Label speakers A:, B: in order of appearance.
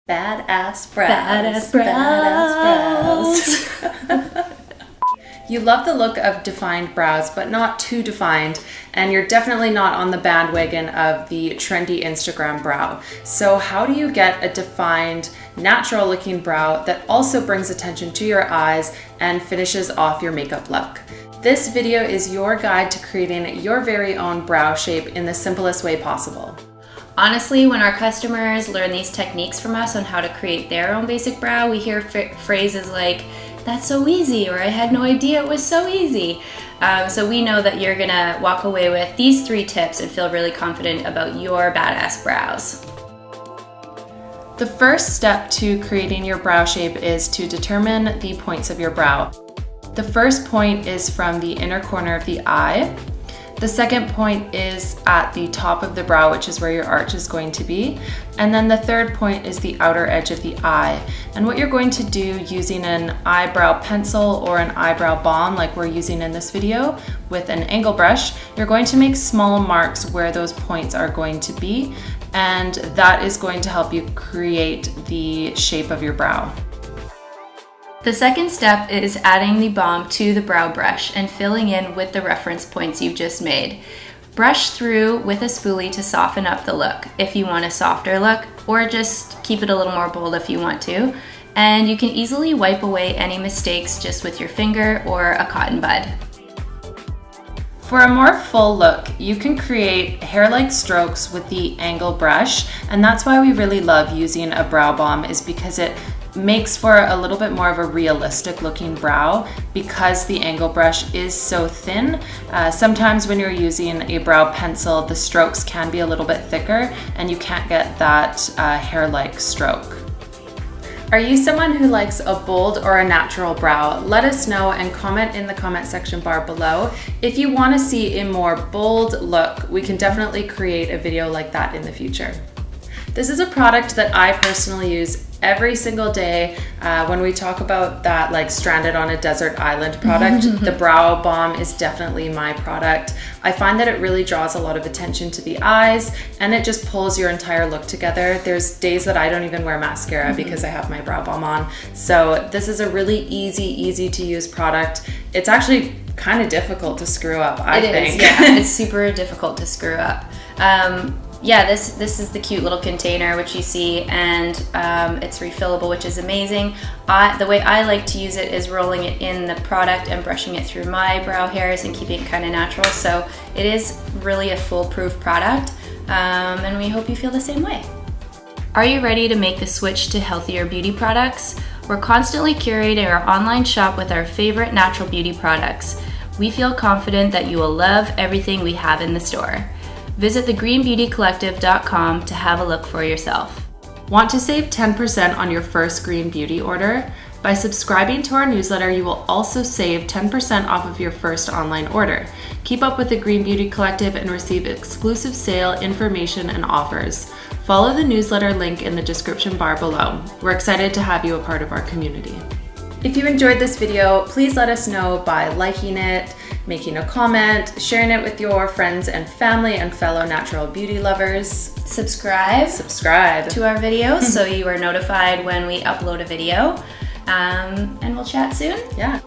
A: Badass brows.
B: Badass brows.
A: Badass brows. You love the look of defined brows, but not too defined, and you're definitely not on the bandwagon of the trendy Instagram brow. So how do you get a defined, natural looking brow that also brings attention to your eyes and finishes off your makeup look? This video is your guide to creating your very own brow shape in the simplest way possible.
B: Honestly, when our customers learn these techniques from us on how to create their own basic brow, we hear phrases like, "That's so easy," or "I had no idea it was so easy." So we know that you're gonna walk away with these 3 tips and feel really confident about your badass brows.
A: The first step to creating your brow shape is to determine the points of your brow. The first point is from the inner corner of the eye. The second point is at the top of the brow, which is where your arch is going to be. And then the third point is the outer edge of the eye. And what you're going to do using an eyebrow pencil or an eyebrow balm like we're using in this video with an angle brush, you're going to make small marks where those points are going to be. And that is going to help you create the shape of your brow.
B: The second step is adding the balm to the brow brush and filling in with the reference points you've just made. Brush through with a spoolie to soften up the look if you want a softer look, or just keep it a little more bold if you want to. And you can easily wipe away any mistakes just with your finger or a cotton bud.
A: For a more full look, you can create hair-like strokes with the angle brush, and that's why we really love using a brow balm, is because it makes for a little bit more of a realistic looking brow because the angle brush is so thin. Sometimes when you're using a brow pencil, the strokes can be a little bit thicker and you can't get that hair-like stroke. Are you someone who likes a bold or a natural brow? Let us know and comment in the comment section bar below. If you want to see a more bold look, we can definitely create a video like that in the future. This is a product that I personally use every single day. When we talk about that like stranded on a desert island product, the brow balm is definitely my product. I find that it really draws a lot of attention to the eyes and it just pulls your entire look together. There's days that I don't even wear mascara because I have my brow balm on. So this is a really easy to use product. It's actually kind of difficult to screw up, I think.
B: It is, yeah. It's super difficult to screw up. Yeah, this is the cute little container which you see, and it's refillable, which is amazing. The way I like to use it is rolling it in the product and brushing it through my brow hairs and keeping it kind of natural. So it is really a foolproof product, and we hope you feel the same way. Are you ready to make the switch to healthier beauty products? We're constantly curating our online shop with our favorite natural beauty products. We feel confident that you will love everything we have in the store. Visit thegreenbeautycollective.com to have a look for yourself.
A: Want to save 10% on your first Green Beauty order? By subscribing to our newsletter, you will also save 10% off of your first online order. Keep up with the Green Beauty Collective and receive exclusive sale information and offers. Follow the newsletter link in the description bar below. We're excited to have you a part of our community. If you enjoyed this video, please let us know by liking it, making a comment, sharing it with your friends and family and fellow natural beauty lovers.
B: Subscribe to our videos so you are notified when we upload a video. And we'll chat soon.
A: Yeah.